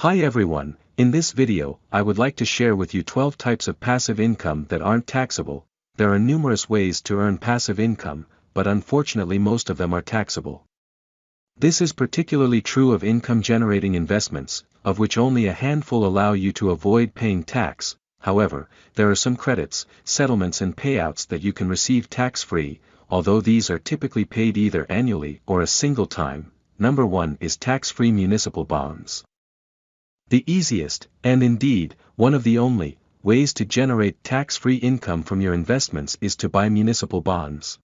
Hi everyone, in this video, I would like to share with you 12 types of passive income that aren't taxable. There are numerous ways to earn passive income, but unfortunately most of them are taxable. This is particularly true of income-generating investments, of which only a handful allow you to avoid paying tax. However, there are some credits, settlements and payouts that you can receive tax-free, although these are typically paid either annually or a single time. Number 1 is tax-free municipal bonds. The easiest, and indeed, one of the only, ways to generate tax-free income from your investments is to buy municipal bonds.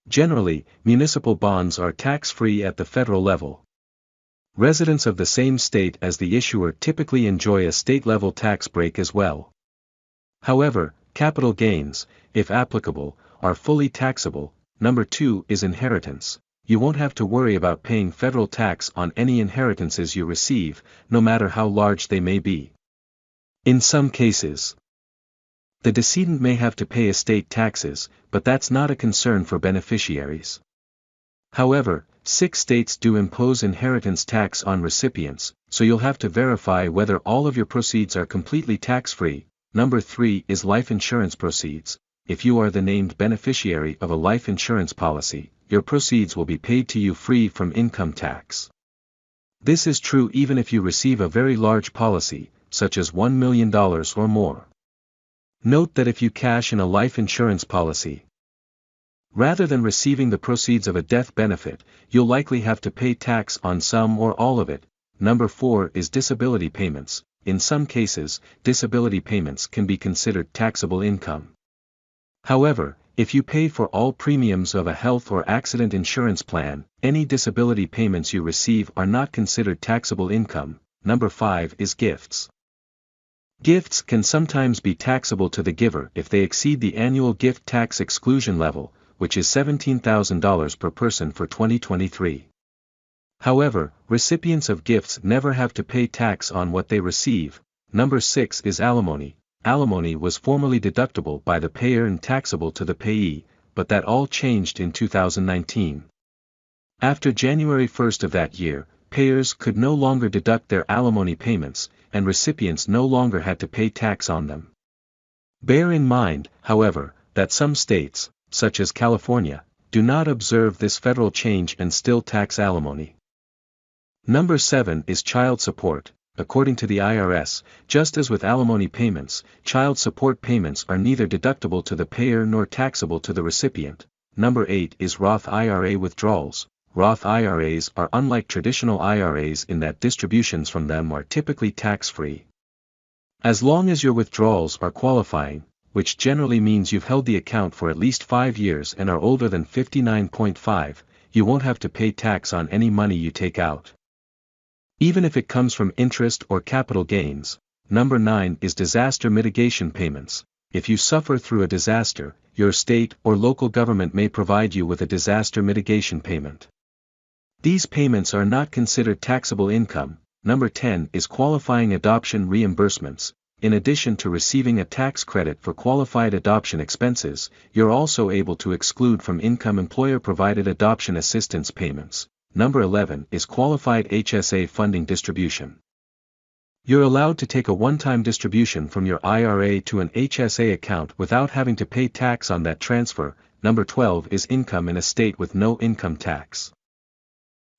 Generally, municipal bonds are tax-free at the federal level. Residents of the same state as the issuer typically enjoy a state-level tax break as well. However, capital gains, if applicable, are fully taxable. Number 2 is inheritance. You won't have to worry about paying federal tax on any inheritances you receive, no matter how large they may be. In some cases, the decedent may have to pay estate taxes, but that's not a concern for beneficiaries. However, 6 states do impose inheritance tax on recipients, so you'll have to verify whether all of your proceeds are completely tax-free. Number 3 is life insurance proceeds. If you are the named beneficiary of a life insurance policy, your proceeds will be paid to you free from income tax. This is true even if you receive a very large policy, such as $1 million or more. Note that if you cash in a life insurance policy, rather than receiving the proceeds of a death benefit, you'll likely have to pay tax on some or all of it. Number 4 is disability payments. In some cases, disability payments can be considered taxable income. However, if you pay for all premiums of a health or accident insurance plan, any disability payments you receive are not considered taxable income. Number 5 is gifts. Gifts can sometimes be taxable to the giver if they exceed the annual gift tax exclusion level, which is $17,000 per person for 2023. However, recipients of gifts never have to pay tax on what they receive. Number 6 is alimony. Alimony was formerly deductible by the payer and taxable to the payee, but that all changed in 2019. After January 1st of that year, payers could no longer deduct their alimony payments, and recipients no longer had to pay tax on them. Bear in mind, however, that some states, such as California, do not observe this federal change and still tax alimony. Number 7 is child support. According to the IRS, just as with alimony payments, child support payments are neither deductible to the payer nor taxable to the recipient. Number 8 is Roth IRA withdrawals. Roth IRAs are unlike traditional IRAs in that distributions from them are typically tax-free. As long as your withdrawals are qualifying, which generally means you've held the account for at least 5 years and are older than 59.5, you won't have to pay tax on any money you take out, even if it comes from interest or capital gains. Number 9 is disaster mitigation payments. If you suffer through a disaster, your state or local government may provide you with a disaster mitigation payment. These payments are not considered taxable income. Number 10 is qualifying adoption reimbursements. In addition to receiving a tax credit for qualified adoption expenses, you're also able to exclude from income employer-provided adoption assistance payments. Number 11 is qualified HSA funding distribution. You're allowed to take a one-time distribution from your IRA to an HSA account without having to pay tax on that transfer. Number 12 is income in a state with no income tax.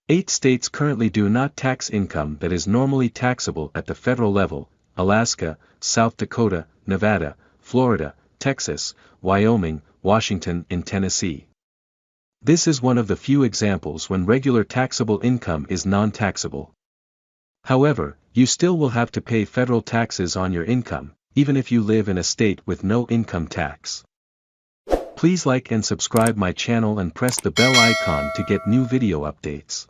8 states currently do not tax income that is normally taxable at the federal level: Alaska, South Dakota, Nevada, Florida, Texas, Wyoming, Washington, and Tennessee. This is one of the few examples when regular taxable income is non-taxable. However, you still will have to pay federal taxes on your income, even if you live in a state with no income tax. Please like and subscribe my channel and press the bell icon to get new video updates.